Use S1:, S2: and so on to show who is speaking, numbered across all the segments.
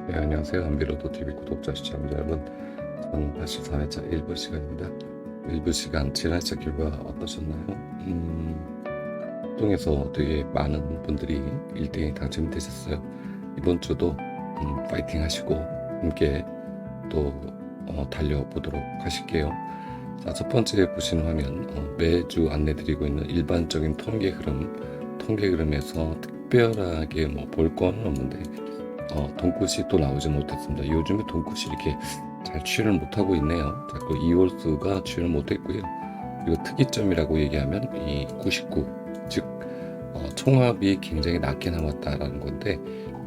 S1: 네, 안녕하세요. 안비로도 TV 구독자 시청자 여러분, 저는 84회차 1부 시간입니다. 1부 시간 지난주차 결과 어떠셨나요? 통해서 되게 많은 분들이 1등에 당첨이 되셨어요. 이번 주도 파이팅 하시고 함께 또 달려보도록 하실게요. 자, 첫 번째 보시는 화면, 매주 안내드리고 있는 일반적인 통계 흐름에서 특별하게 뭐 볼 거는 없는데 돈끝이 또 나오지 못했습니다. 요즘에 돈끝이 이렇게 잘 취를 못하고 있네요. 자꾸 이월수가 취를 못했고요. 그리고 특이점이라고 얘기하면 이 99, 즉 총합이 굉장히 낮게 나왔다라는 건데,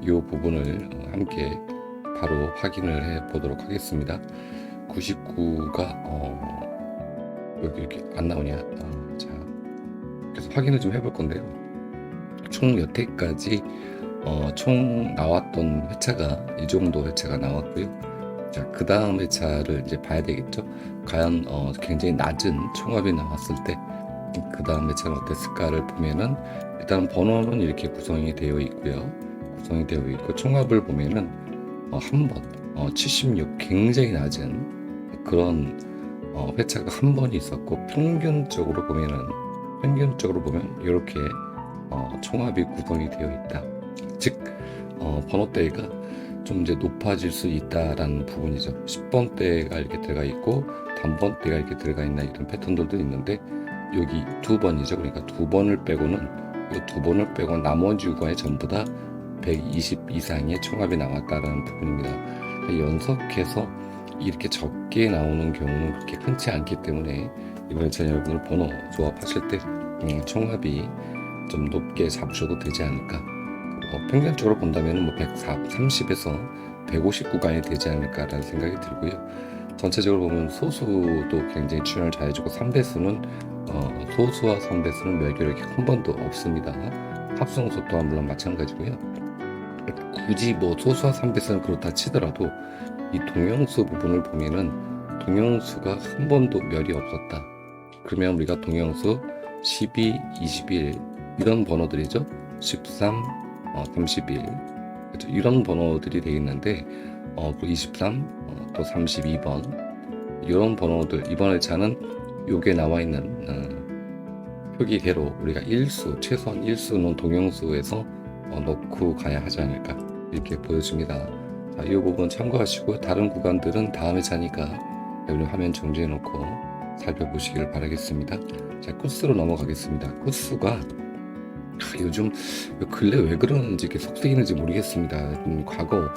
S1: 이 부분을 함께 바로 확인을 해 보도록 하겠습니다. 99가 여기 이렇게 안 나오냐? 자, 그래서 확인을 좀 해볼 건데요. 총 여태까지 총 나왔던 회차가 이 정도 회차가 나왔고요. 자, 그 다음 회차를 이제 봐야 되겠죠. 과연 굉장히 낮은 총합이 나왔을 때 그 다음 회차는 어땠을까를 보면은, 일단 번호는 이렇게 구성이 되어 있고요. 총합을 보면은 한 번 76, 굉장히 낮은 그런 회차가 한 번이 있었고, 평균적으로 보면 이렇게 총합이 구성이 되어 있다. 즉 번호대가 좀 이제 높아질 수 있다라는 부분이죠. 10번대가 이렇게 들어가 있고 단번대가 이렇게 들어가 있나, 이런 패턴들도 있는데, 여기 두 번이죠. 그러니까 두 번을 빼고는, 이 두 번을 빼고 나머지 구간에 전부 다 120 이상의 총합이 나왔다라는 부분입니다. 연속해서 이렇게 적게 나오는 경우는 그렇게 흔치 않기 때문에, 이번에 저 여러분들 번호 조합하실 때 총합이 좀 높게 잡으셔도 되지 않을까. 평균적으로 본다면 뭐 130에서 150 구간이 되지 않을까라는 생각이 들고요. 전체적으로 보면 소수도 굉장히 출연을 잘해주고, 3대수는 소수와 3대수는 멸결이 한 번도 없습니다. 합성수 또한 물론 마찬가지고요. 굳이 뭐 소수와 3대수는 그렇다 치더라도 이 동영수 부분을 보면은 동영수가 한 번도 멸이 없었다. 그러면 우리가 동영수 12, 21 이런 번호들이죠. 13, 31 그렇죠? 이런 번호들이 되어 있는데, 또 23, 또 32번 이런 번호들, 이번 회차는 요게 나와 있는 표기대로 우리가 최소한 일수는 동영수에서 넣고 가야 하지 않을까, 이렇게 보여줍니다. 자, 이 부분 참고하시고, 다른 구간들은 다음 회차니까 여러분 화면 정지해 놓고 살펴보시길 바라겠습니다. 자, 코스로 넘어가겠습니다. 코스가 요즘 근래 왜 그러는지, 이렇게 속색이는지 모르겠습니다. 과거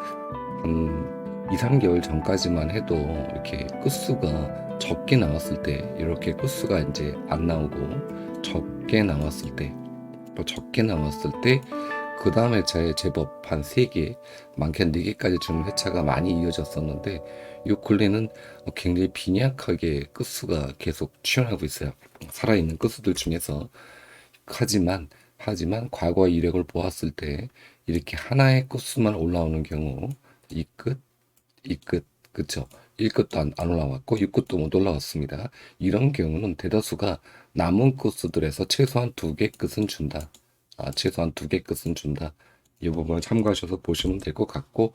S1: 한 2, 3개월 전까지만 해도 이렇게 끝수가 적게 나왔을 때, 이렇게 끝수가 이제 안 나오고 적게 나왔을 때, 그 다음 회차에 제법 한 3개, 많게는 4개까지 주는 회차가 많이 이어졌었는데, 요 근래는 굉장히 빈약하게 끝수가 계속 출현하고 있어요. 살아있는 끝수들 중에서. 하지만 과거의 이력을 보았을 때, 이렇게 하나의 끝수만 올라오는 경우, 이 끝, 그쵸? 1끝도 안 올라왔고 6끝도 못 올라왔습니다. 이런 경우는 대다수가 남은 끝수들에서 최소한 2개 끝은 준다. 최소한 2개 끝은 준다. 이 부분을 참고하셔서 보시면 될 것 같고,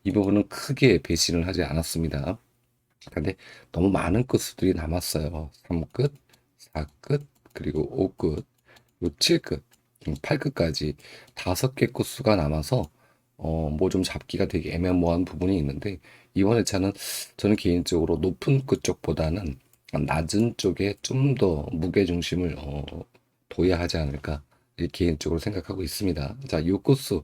S1: 이 부분은 크게 배신을 하지 않았습니다. 근데 너무 많은 끝수들이 남았어요. 3끝, 4끝, 그리고 5끝, 7끝, 8끝까지 5개 끝수가 남아서 뭐 좀 잡기가 되게 애매모호한 부분이 있는데, 이번 회차는 저는 개인적으로 높은 끝 쪽보다는 낮은 쪽에 좀 더 무게 중심을 둬야 하지 않을까, 이렇게 개인적으로 생각하고 있습니다. 자, 요 끝수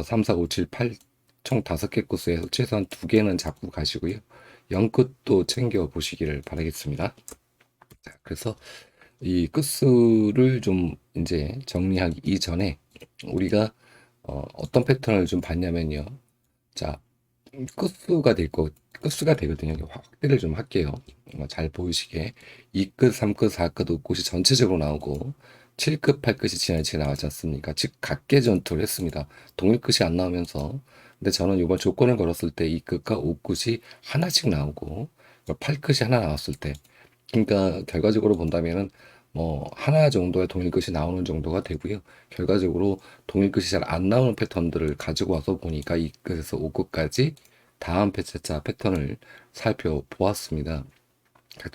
S1: 3, 4, 5, 7, 8 총 5개 끝수에서 최소한 2개는 잡고 가시고요. 0끝도 챙겨 보시기를 바라겠습니다. 자, 그래서 이 끝수를 좀 이제 정리하기 이전에 우리가 어떤 패턴을 좀 봤냐면요. 자, 끝수가 되거든요. 확대를 좀 할게요. 잘 보이시게. 2끝, 3끝, 4끝, 5끝이 전체적으로 나오고 7끝, 8끝이 지나치게 나왔지 않습니까? 즉, 각계 전투를 했습니다. 동일 끝이 안 나오면서. 근데 저는 이번 조건을 걸었을 때 2끝과 5끝이 하나씩 나오고 8끝이 하나 나왔을 때, 그러니까 결과적으로 본다면은 뭐 하나 정도의 동일 끝이 나오는 정도가 되고요. 결과적으로 동일 끝이 잘 안 나오는 패턴들을 가지고 와서 보니까 이 끝에서 오 끝까지 다음 패치자 패턴을 살펴보았습니다.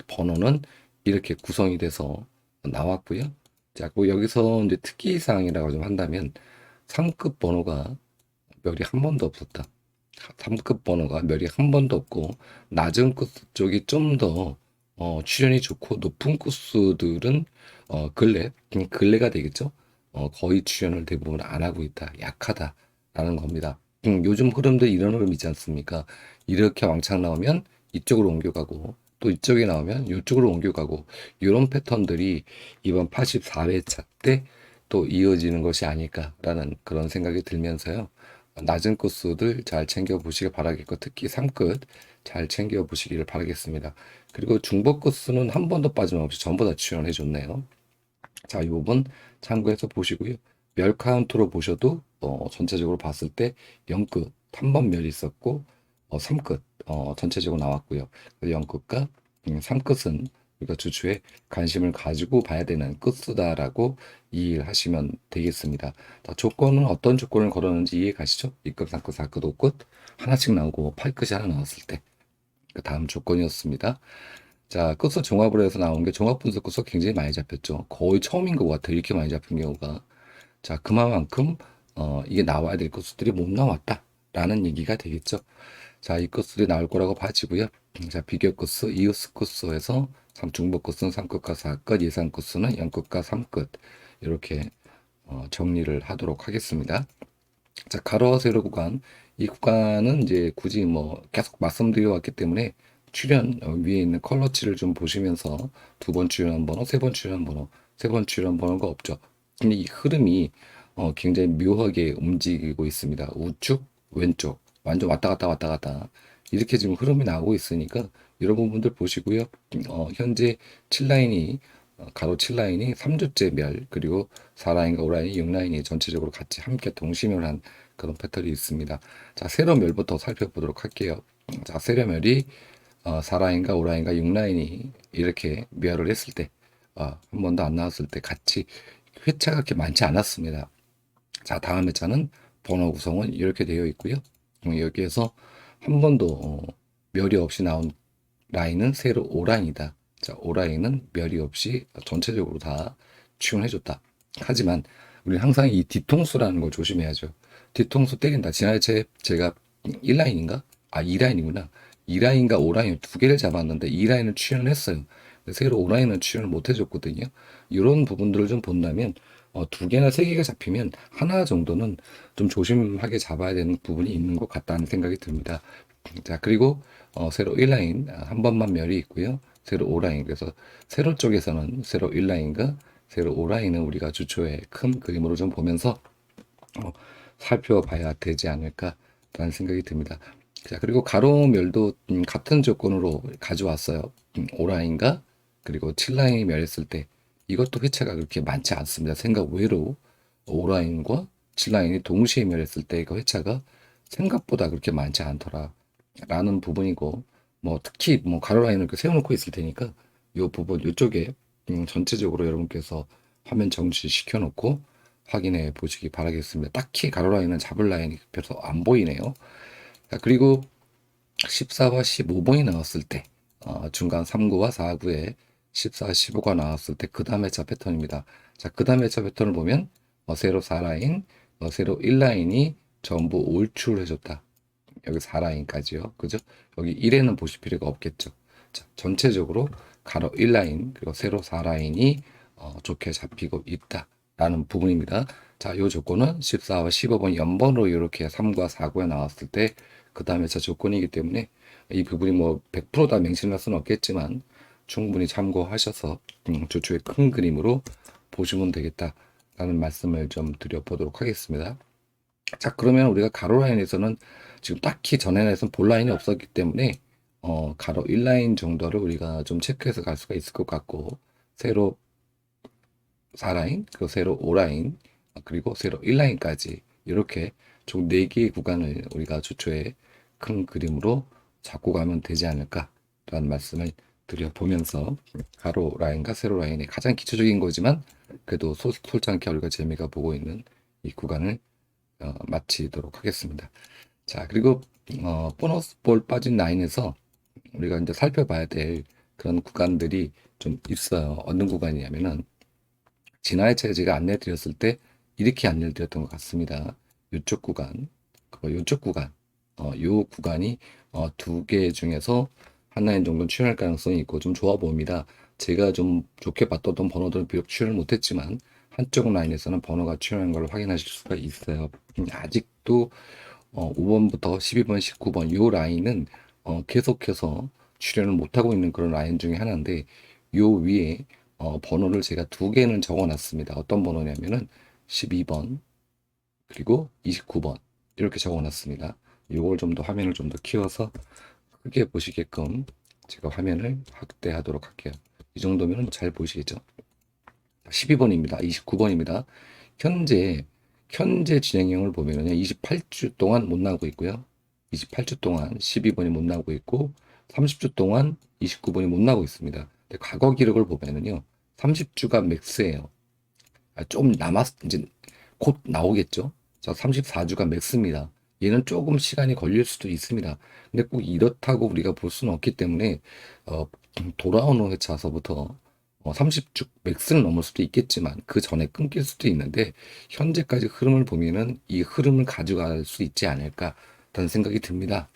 S1: 번호는 이렇게 구성이 돼서 나왔고요. 자, 그 여기서 이제 특이사항이라고 좀 한다면 3급 번호가 멸이 한 번도 없었다. 3급 번호가 멸이 한 번도 없고 낮은 코스 쪽이 좀 더 출현이 좋고 높은 코스들은 근래가 되겠죠. 거의 출현을 대부분 안 하고 있다. 약하다라는 겁니다. 요즘 흐름도 이런 흐름 있지 않습니까? 이렇게 왕창 나오면 이쪽으로 옮겨가고 또 이쪽에 나오면 이쪽으로 옮겨가고 이런 패턴들이 이번 84회차 때 또 이어지는 것이 아닐까라는 그런 생각이 들면서요. 낮은 코스들 잘 챙겨 보시길 바라겠고 특히 3끝 잘 챙겨 보시기를 바라겠습니다. 그리고 중복 코스는 한 번도 빠짐없이 전부 다 출연해 줬네요. 자, 이 부분 참고해서 보시고요. 멸 카운트로 보셔도 전체적으로 봤을 때 0끝 한 번 멸이 있었고 3끝 전체적으로 나왔고요. 0끝과 3끝은 우리가 주초에 관심을 가지고 봐야 되는 끝수다라고 이해를 하시면 되겠습니다. 자, 조건은 어떤 조건을 걸었는지 이해 가시죠? 2끝, 3끝, 4끝, 5끝 하나씩 나오고 8끝이 하나 나왔을 때 그 다음 조건이었습니다. 자, 끝수 종합을 해서 나온 게 종합 분석 끝수 굉장히 많이 잡혔죠. 거의 처음인 것 같아요. 이렇게 많이 잡힌 경우가. 자, 그만큼 이게 나와야 될 끝수들이 못 나왔다라는 얘기가 되겠죠. 자, 이 끝수들이 나올 거라고 봐지고요. 자, 비교 끝수, 이웃 끝수에서 중복 끝수는 3끝과 4끝, 예상 끝수는 0끝과 3끝 이렇게 정리를 하도록 하겠습니다. 자, 가로와 세로 구간. 이 구간은 이제 굳이 뭐 계속 말씀드려 왔기 때문에 출연 위에 있는 컬러치를 좀 보시면서 두 번 출연한 번호, 세 번 출연한 번호, 세 번 출연한 번호가 없죠. 근데 이 흐름이 굉장히 묘하게 움직이고 있습니다. 우측, 왼쪽, 완전 왔다 갔다 왔다 갔다 이렇게 지금 흐름이 나오고 있으니까 이런 부분들 보시고요. 현재 7라인이 가로 7라인이 3주째 멸 그리고 4라인과 5라인이 6라인이 전체적으로 같이 함께 동시멸한 그런 패턴이 있습니다. 자, 세로멸부터 살펴보도록 할게요. 자, 세로멸이 4라인과 5라인과 6라인이 이렇게 멸을 했을 때 한 번도 안 나왔을 때 같이 회차가 그렇게 많지 않았습니다. 자, 다음 회차는 번호 구성은 이렇게 되어 있고요. 여기에서 한 번도 멸이 없이 나온 라인은 세로 5라인이다. 자, 5라인은 멸이 없이 전체적으로 다 지원해줬다. 하지만 우리 항상 이 뒤통수라는 걸 조심해야죠. 뒤통수 때린다. 지난해 제가 1라인인가? 2라인이구나. 2라인과 5라인 두 개를 잡았는데 2라인을 출연을 했어요. 세로 5라인은 출연을 못 해줬거든요. 이런 부분들을 좀 본다면 두 개나 세 개가 잡히면 하나 정도는 좀 조심하게 잡아야 되는 부분이 있는 것 같다는 생각이 듭니다. 자, 그리고 세로 1라인 한 번만 멸이 있고요. 세로 5라인 그래서 세로 쪽에서는 세로 1라인과 세로 5라인은 우리가 주초에 큰 그림으로 좀 보면서 살펴봐야 되지 않을까라는 생각이 듭니다. 자, 그리고 가로멸도 같은 조건으로 가져왔어요. 5라인과 그리고 7라인이 멸했을 때 이것도 회차가 그렇게 많지 않습니다. 생각 외로 5라인과 7라인이 동시에 멸했을 때 그 회차가 생각보다 그렇게 많지 않더라라는 부분이고 뭐 특히 뭐 가로라인을 이렇게 세워놓고 있을 테니까 이 부분 이쪽에 전체적으로 여러분께서 화면 정지시켜 놓고 확인해 보시기 바라겠습니다. 딱히 가로라인은 잡을 라인이 별로 안 보이네요. 자, 그리고 14와 15번이 나왔을 때 중간 3구와 4구에 14, 15가 나왔을 때 그 다음 회차 패턴입니다. 자, 그 다음 회차 패턴을 보면 세로 4라인, 세로 1라인이 전부 올출을 해줬다. 여기 4라인까지요. 그죠? 여기 1에는 보실 필요가 없겠죠. 자, 전체적으로 가로 1라인 그리고 세로 4라인이 좋게 잡히고 있다라는 부분입니다. 자, 이 조건은 14와 15번 연번으로 이렇게 3과 4구에 나왔을 때 그 다음에 자 조건이기 때문에 이 부분이 뭐 100%다 맹신할 수는 없겠지만 충분히 참고하셔서 조초의 큰 그림으로 보시면 되겠다라는 말씀을 좀 드려보도록 하겠습니다. 자, 그러면 우리가 가로 라인에서는 지금 딱히 전에는 볼 라인이 없었기 때문에 가로 1라인 정도를 우리가 좀 체크해서 갈 수가 있을 것 같고 세로 4라인, 그리고 세로 5라인, 그리고 세로 1라인까지 이렇게 총 4개의 구간을 우리가 주초에 큰 그림으로 잡고 가면 되지 않을까라는 말씀을 드려보면서 가로 라인과 세로 라인의 가장 기초적인 거지만 그래도 솔찬 겨울과 재미가 보고 있는 이 구간을 마치도록 하겠습니다. 자, 그리고 보너스 볼 빠진 라인에서 우리가 이제 살펴봐야 될 그런 구간들이 좀 있어요. 어느 구간이냐면은 지난해에 제가 안내 드렸을 때 이렇게 안내를 드렸던 것 같습니다. 이쪽 구간, 이쪽 구간, 요 구간이 두 개 중에서 하나인 정도는 출연할 가능성이 있고 좀 좋아 보입니다. 제가 좀 좋게 봤던 번호들은 비록 출연을 못했지만 한쪽 라인에서는 번호가 출연한 걸 확인하실 수가 있어요. 아직도 5번부터 12번, 19번 요 라인은 계속해서 출연을 못하고 있는 그런 라인 중에 하나인데 요 위에 번호를 제가 두 개는 적어 놨습니다. 어떤 번호냐면은 12번 그리고 29번 이렇게 적어 놨습니다. 요걸 좀 더 화면을 좀 더 키워서 크게 보시게끔 제가 화면을 확대하도록 할게요. 이 정도면 잘 보이시겠죠? 12번입니다. 29번입니다. 현재 진행형을 보면은요, 28주 동안 못 나오고 있고요. 28주 동안 12번이 못 나오고 있고, 30주 동안 29번이 못 나오고 있습니다. 근데 과거 기록을 보면은요, 30주가 맥스예요. 좀 이제 곧 나오겠죠? 자, 34주가 맥스입니다. 얘는 조금 시간이 걸릴 수도 있습니다. 근데 꼭 이렇다고 우리가 볼 수는 없기 때문에, 돌아오는 회차서부터 30주 맥스는 넘을 수도 있겠지만 그 전에 끊길 수도 있는데 현재까지 흐름을 보면은 이 흐름을 가져갈 수 있지 않을까라는 생각이 듭니다.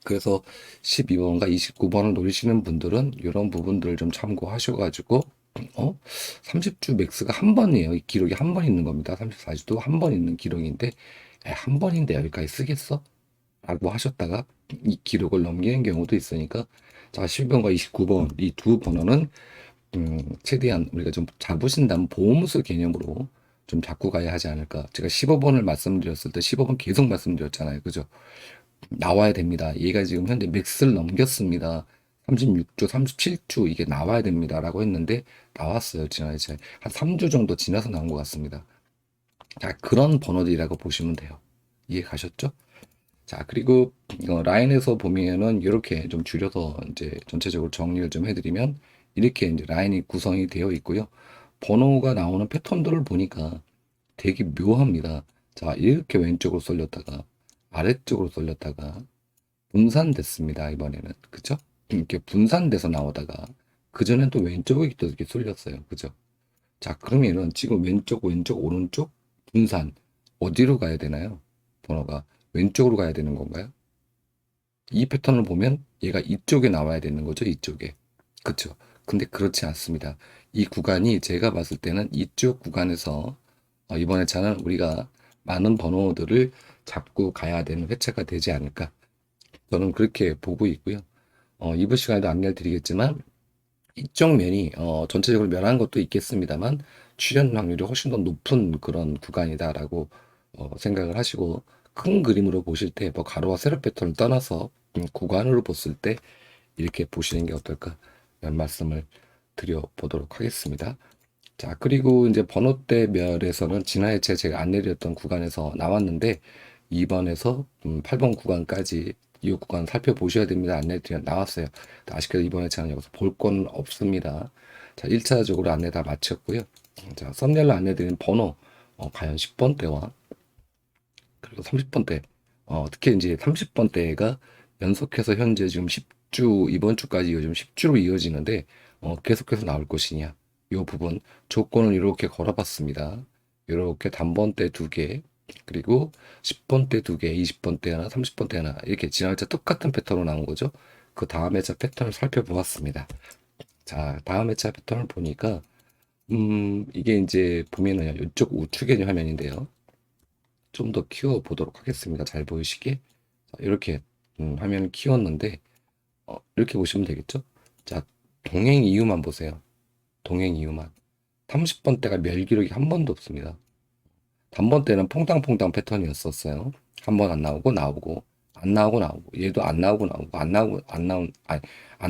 S1: 그래서 12번과 29번을 노리시는 분들은 이런 부분들을 좀 참고하셔가지고 30주 맥스가 한 번이에요. 이 기록이 한 번 있는 겁니다. 34주도 한 번 있는 기록인데 한 번인데 여기까지 쓰겠어? 라고 하셨다가 이 기록을 넘기는 경우도 있으니까 자 12번과 29번 이 두 번호는 최대한 우리가 좀 잡으신다면 보험수 개념으로 좀 잡고 가야 하지 않을까. 제가 15번을 말씀드렸을 때 15번 계속 말씀드렸잖아요. 그죠? 나와야 됩니다. 얘가 지금 현재 맥스를 넘겼습니다. 36주, 37주 이게 나와야 됩니다. 라고 했는데 나왔어요. 지난해 한 3주 정도 지나서 나온 것 같습니다. 자, 그런 번호들이라고 보시면 돼요. 이해 가셨죠? 자, 그리고 라인에서 보면은 이렇게 좀 줄여서 이제 전체적으로 정리를 좀 해드리면 이렇게 이제 라인이 구성이 되어 있고요. 번호가 나오는 패턴들을 보니까 되게 묘합니다. 자, 이렇게 왼쪽으로 쏠렸다가 아래쪽으로 쏠렸다가 분산됐습니다. 이번에는 그죠? 이렇게 분산돼서 나오다가 그 전엔 또 왼쪽에 또 이렇게 쏠렸어요. 그죠? 자, 그러면은 지금 왼쪽, 오른쪽 분산 어디로 가야 되나요? 번호가 왼쪽으로 가야 되는 건가요? 이 패턴을 보면 얘가 이쪽에 나와야 되는 거죠. 이쪽에. 그쵸? 근데 그렇지 않습니다. 이 구간이 제가 봤을 때는 이쪽 구간에서 이번 회차는 우리가 많은 번호들을 잡고 가야 되는 회차가 되지 않을까. 저는 그렇게 보고 있고요. 이번 시간에도 안내를 드리겠지만 이쪽 면이 전체적으로 면한 것도 있겠습니다만 출현 확률이 훨씬 더 높은 그런 구간이다라고 생각을 하시고 큰 그림으로 보실 때 뭐 가로와 세로 패턴을 떠나서 구간으로 봤을 때 이렇게 보시는 게 어떨까 이런 말씀을 드려보도록 하겠습니다. 자, 그리고 이제 번호대별에서는 지난해 제가 안내드렸던 구간에서 나왔는데 2번에서 8번 구간까지 이 구간 살펴보셔야 됩니다. 안내드려 나왔어요. 아쉽게도 이번에 저는 여기서 볼 건 없습니다. 자, 1차적으로 안내 다 마쳤고요. 자, 썸네일로 안내드린 번호 과연 10번대와 그리고 30번대 특히 이제 30번대가 연속해서 현재 지금 10주 이번 주까지 요즘 10주로 이어지는데 계속해서 나올 것이냐 이 부분 조건을 이렇게 걸어봤습니다. 이렇게 단번대 2개 그리고 10번대 2개 20번대 하나 30번대 하나 이렇게 지난주에 똑같은 패턴으로 나온 거죠. 그 다음 회차 패턴을 살펴보았습니다. 자, 다음 회차 패턴을 보니까 이게 이제 보면은 이쪽 우측에 화면인데요. 좀 더 키워 보도록 하겠습니다. 잘 보이시게. 자, 이렇게 화면을 키웠는데 이렇게 보시면 되겠죠? 자, 동행 이유만 보세요. 동행 이유만. 30번대가 멸 기록이 한 번도 없습니다. 단번대는 퐁당퐁당 패턴이었었어요. 한 번 안 나오고 나오고 안 나오고 나오고 얘도 안 나오고 나오고 안 나오고 안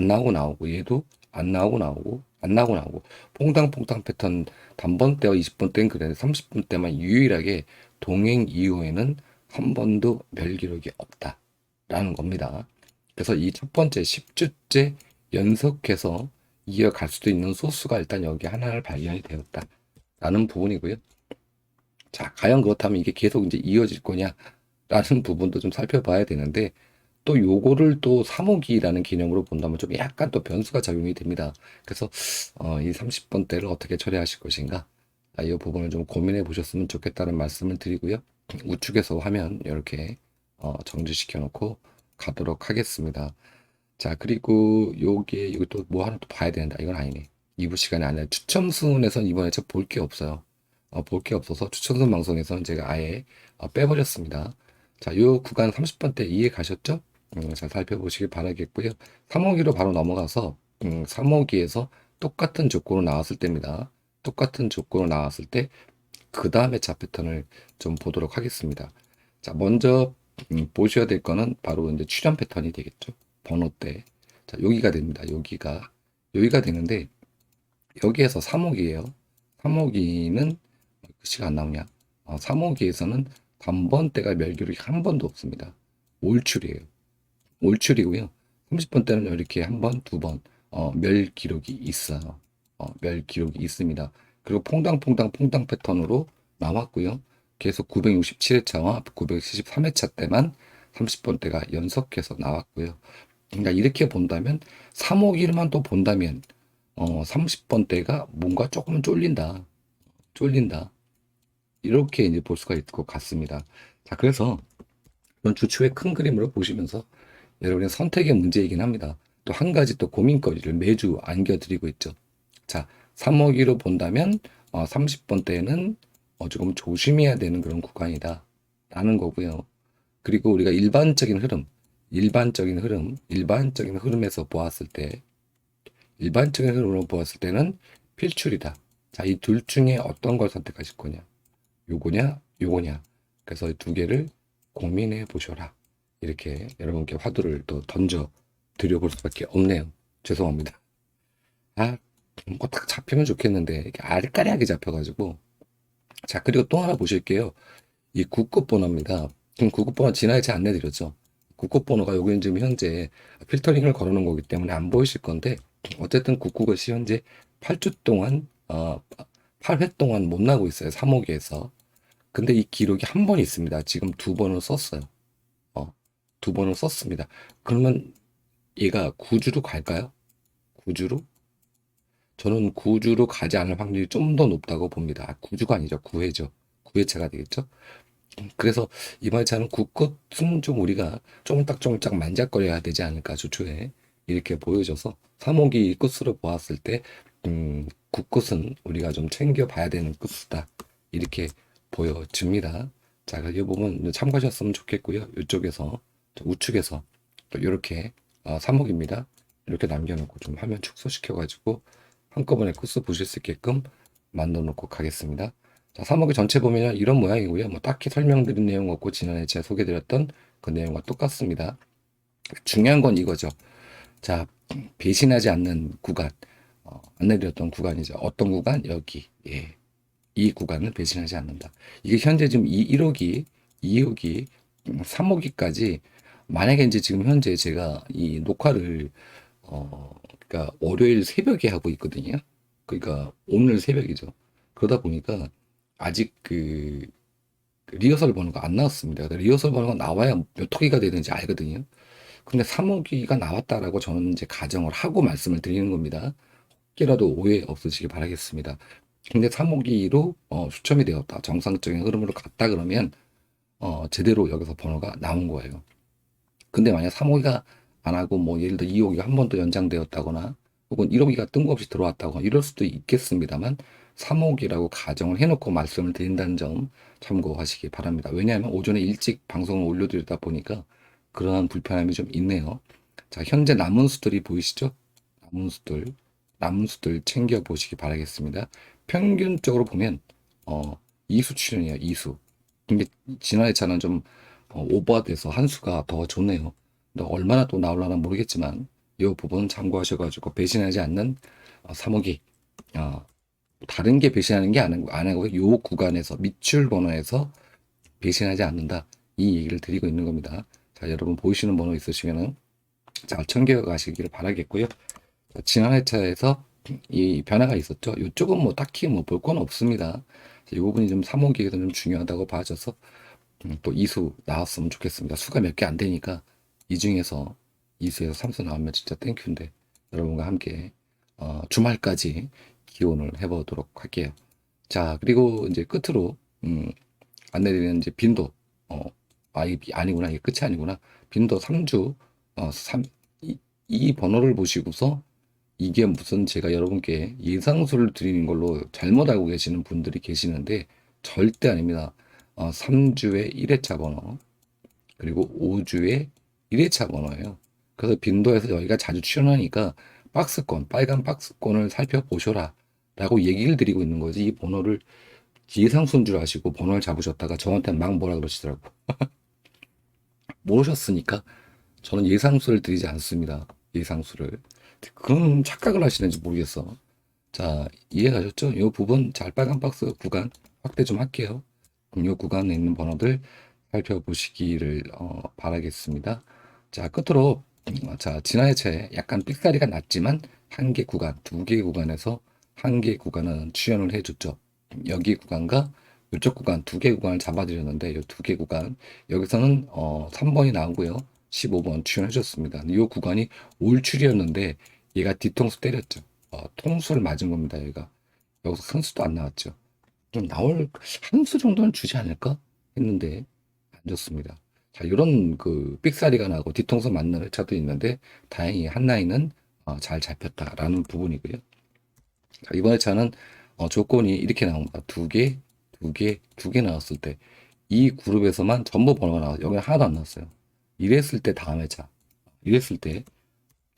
S1: 나오고 나오고 얘도 안 나오고 나오고 안 나오고 나오고 퐁당퐁당 패턴 단번대와 20번대는 그래 30번대만 유일하게 동행 이후에는 한 번도 멸 기록이 없다라는 겁니다. 그래서 이 첫 번째 10주째 연속해서 이어갈 수도 있는 소스가 일단 여기 하나를 발견이 되었다라는 부분이고요. 자, 과연 그렇다면 이게 계속 이제 이어질 거냐라는 부분도 좀 살펴봐야 되는데, 또 요거를 또 3호기라는 개념으로 본다면 좀 약간 또 변수가 작용이 됩니다. 그래서 이 30번대를 어떻게 처리하실 것인가, 이 부분을 좀 고민해 보셨으면 좋겠다는 말씀을 드리고요. 우측에서 화면 이렇게 정지시켜 놓고 가도록 하겠습니다. 자, 그리고 요게 여기 또 뭐 하나 또 봐야 된다. 이건 아니네. 2부 시간이 아니라 추첨순에선 이번에 제가 볼 게 없어요. 볼 게 없어서 추첨순 방송에서는 제가 아예 빼버렸습니다. 자, 요 구간 30번대 이해 가셨죠? 잘 살펴보시길 바라겠고요. 3호기로 바로 넘어가서 3호기에서 똑같은 조건으로 나왔을 때입니다. 똑같은 조건으로 나왔을 때 그 다음에 차 패턴을 좀 보도록 하겠습니다. 자, 먼저 보셔야 될 거는 바로 이제 출현 패턴이 되겠죠. 번호대. 자, 여기가 됩니다. 여기가 되는데 여기에서 3호기예요. 3호기는 글씨가 안 나오냐? 3호기에서는 단번대가 멸기록이 한 번도 없습니다. 올출이에요. 올출이고요. 30번대는 이렇게 한 번, 두 번, 멸 기록이 있어요. 멸 기록이 있습니다. 그리고 퐁당 패턴으로 나왔고요. 계속 967회차와 973회차 때만 30번대가 연속해서 나왔고요. 그러니까 이렇게 본다면 3호기만 또 본다면 30번대가 뭔가 조금은 쫄린다. 이렇게 이제 볼 수가 있을 것 같습니다. 자, 그래서 이런 주초의 큰 그림으로 보시면서 여러분의 선택의 문제이긴 합니다. 또 한 가지 또 고민거리를 매주 안겨드리고 있죠. 자, 3호기로 본다면 30번대는 조금 조심해야 되는 그런 구간이다 라는 거고요. 그리고 우리가 일반적인 흐름에서 보았을 때, 일반적인 흐름으로 보았을 때는 필출이다. 자, 이 둘 중에 어떤 걸 선택하실 거냐? 요거냐? 그래서 두 개를 고민해 보셔라. 이렇게 여러분께 화두를 또 던져 드려볼 수밖에 없네요. 죄송합니다. 뭐 딱 잡히면 좋겠는데, 이렇게 알까리하게 잡혀가지고. 자, 그리고 또 하나 보실게요. 이 국급번호입니다. 지금 국급번호 지난해 제가 안내드렸죠. 국급번호가 여기는 지금 현재 필터링을 걸어놓은 거기 때문에 안 보이실 건데, 어쨌든 국구것이 현재 8주 동안, 8회 동안 못 나고 있어요. 3호기에서. 근데 이 기록이 한 번 있습니다. 지금 두 번을 썼어요. 두 번을 썼습니다. 그러면 얘가 구주로 갈까요? 구주로? 저는 구주로 가지 않을 확률이 좀 더 높다고 봅니다. 구주가 아니죠. 구회죠. 구회차가 되겠죠. 그래서 이번 차는 국것은 좀 우리가 쫑딱쫑딱 만작거려야 되지 않을까 주초에 이렇게 보여져서 3호기 끝으로 보았을 때 국것은 우리가 좀 챙겨봐야 되는 끝이다 이렇게 보여집니다. 자, 이 부분 참고하셨으면 좋겠고요. 이쪽에서 우측에서 또 이렇게 3호기입니다. 이렇게 남겨놓고 좀 화면 축소시켜가지고 한꺼번에 코스 보실 수 있게끔 만들어 놓고 가겠습니다. 자, 3호기 전체 보면 이런 모양이고요. 뭐 딱히 설명드린 내용 없고 지난해 제가 소개드렸던 그 내용과 똑같습니다. 중요한 건 이거죠. 자, 배신하지 않는 구간, 안내드렸던 구간이죠. 어떤 구간? 여기. 예. 이 구간을 배신하지 않는다. 이게 현재 지금 1호기, 2호기, 3호기까지 만약에 이제 지금 현재 제가 이 녹화를 그러니까 월요일 새벽에 하고 있거든요. 그러니까 오늘 새벽이죠. 그러다 보니까 아직 그 리허설 번호가 안 나왔습니다. 리허설 번호가 나와야 몇 호기가 되는지 알거든요. 근데 3호기가 나왔다라고 저는 이제 가정을 하고 말씀을 드리는 겁니다. 혹시라도 오해 없으시기 바라겠습니다. 근데 3호기로 수첨이 되었다. 정상적인 흐름으로 갔다 그러면 제대로 여기서 번호가 나온 거예요. 근데 만약 3호기가 안 하고 뭐 예를 들어 2호기가 한 번 더 연장되었다거나 혹은 1호기가 뜬금없이 들어왔다거나 이럴 수도 있겠습니다만 3호기라고 가정을 해놓고 말씀을 드린다는 점 참고하시기 바랍니다. 왜냐하면 오전에 일찍 방송을 올려드리다 보니까 그러한 불편함이 좀 있네요. 자, 현재 남은 수들이 보이시죠? 남은 수들 챙겨 보시기 바라겠습니다. 평균적으로 보면 이수 출연이에요. 이수. 근데 지난해 차는 좀 오버돼서 한 수가 더 좋네요. 근데 얼마나 또 나올라나 모르겠지만 이 부분 참고하셔가지고 배신하지 않는 3호기 다른 게 배신하는 게 아니고 이 구간에서 밑줄 번호에서 배신하지 않는다 이 얘기를 드리고 있는 겁니다. 자, 여러분 보이시는 번호 있으시면은 잘 챙겨 가시기를 바라겠고요. 지난 회차에서 이 변화가 있었죠. 이쪽은 뭐 딱히 뭐 볼 건 없습니다. 이 부분이 좀 사모기에서 좀 중요하다고 봐져서 또 이수 나왔으면 좋겠습니다. 수가 몇 개 안 되니까 이 중에서 이수에서 삼수 나오면 진짜 땡큐인데 여러분과 함께 주말까지 기원을 해보도록 할게요. 자, 그리고 이제 끝으로 안내드리는 이제 빈도 이게 아니구나, 이게 끝이 아니구나. 빈도 3주 3 이 번호를 보시고서 이게 무슨 제가 여러분께 예상수를 드리는 걸로 잘못 알고 계시는 분들이 계시는데 절대 아닙니다. 3주에 1회차 번호 그리고 5주에 1회차 번호예요. 그래서 빈도에서 여기가 자주 출연하니까 박스권, 빨간 박스권을 살펴보셔라 라고 얘기를 드리고 있는 거지. 이 번호를 예상수인 줄 아시고 번호를 잡으셨다가 저한테 막 뭐라 그러시더라고. 모르셨으니까 저는 예상수를 드리지 않습니다. 예상수를. 그런 착각을 하시는지 모르겠어. 자, 이해가셨죠? 이 부분 잘 빨간 박스 구간 확대 좀 할게요. 그럼 이 구간에 있는 번호들 살펴보시기를 바라겠습니다. 자, 끝으로 자, 지난 회차에 약간 삑사리가 났지만 한 개 구간, 두 개 구간에서 한 개 구간은 출연을 해줬죠. 여기 구간과 이쪽 구간 두 개 구간을 잡아드렸는데 이 두 개 구간 여기서는 3번이 나오고요. 15번 출연해줬습니다. 이 구간이 올출이었는데 얘가 뒤통수 때렸죠. 통수를 맞은 겁니다. 얘가 여기서 큰 수도 안 나왔죠. 좀 나올 한 수 정도는 주지 않을까 했는데 안 줬습니다. 자, 이런 그 삑사리가 나고 뒤통수 맞는 회차도 있는데 다행히 한 라인은 잘 잡혔다라는 부분이고요. 자, 이번 회차는 조건이 이렇게 나옵니다. 두 개 나왔을 때 이 그룹에서만 전부 번호가 나와요. 여기는 하나도 안 나왔어요. 이랬을 때 다음 회차. 이랬을 때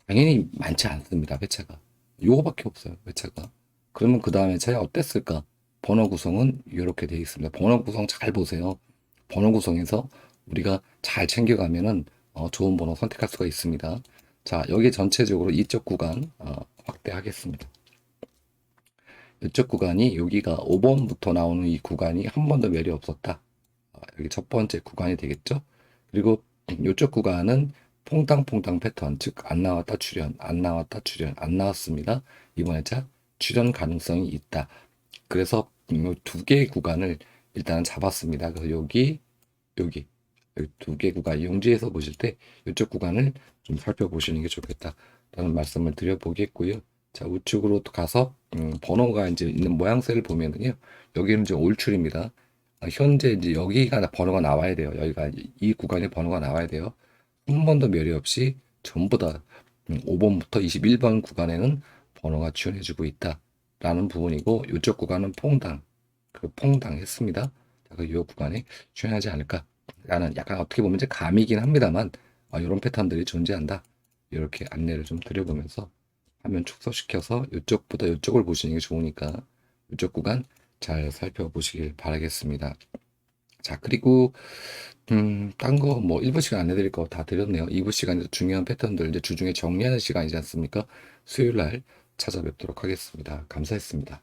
S1: 당연히 많지 않습니다. 회차가. 요거밖에 없어요. 회차가. 그러면 그 다음 회차에 어땠을까? 번호 구성은 이렇게 되어 있습니다. 번호 구성 잘 보세요. 번호 구성에서 우리가 잘 챙겨가면은 좋은 번호 선택할 수가 있습니다. 자, 여기 전체적으로 이쪽 구간 확대하겠습니다. 이쪽 구간이 여기가 5번부터 나오는 이 구간이 한 번도 매력 없었다. 여기 첫 번째 구간이 되겠죠. 그리고 이쪽 구간은 퐁당퐁당 패턴, 즉 안 나왔다 출연, 안 나왔다 출연, 안 나왔습니다. 이번 회차 출연 가능성이 있다. 그래서 두 개의 구간을 일단은 잡았습니다. 그래서 여기 두 개 구간 용지에서 보실 때 이쪽 구간을 좀 살펴보시는 게 좋겠다라는 말씀을 드려보겠고요. 자, 우측으로 또 가서 번호가 이제 있는 모양새를 보면은요. 여기는 이제 올출입니다. 현재 이제 여기가 번호가 나와야 돼요. 여기가 이 구간에 번호가 나와야 돼요. 한 번도 멸이 없이 전부 다 5번부터 21번 구간에는 번호가 출연해주고 있다라는 부분이고 이쪽 구간은 퐁당했습니다. 이 구간에 출연하지 않을까라는 약간 어떻게 보면 이제 감이긴 합니다만 이런 패턴들이 존재한다. 이렇게 안내를 좀 드려보면서 화면 축소시켜서 이쪽보다 이쪽을 보시는 게 좋으니까 이쪽 구간 잘 살펴보시길 바라겠습니다. 자, 그리고 딴 거 뭐 1부 시간 안 해드릴 거 다 드렸네요. 2부 시간에서 중요한 패턴들 이제 주중에 정리하는 시간이지 않습니까? 수요일 날 찾아뵙도록 하겠습니다. 감사했습니다.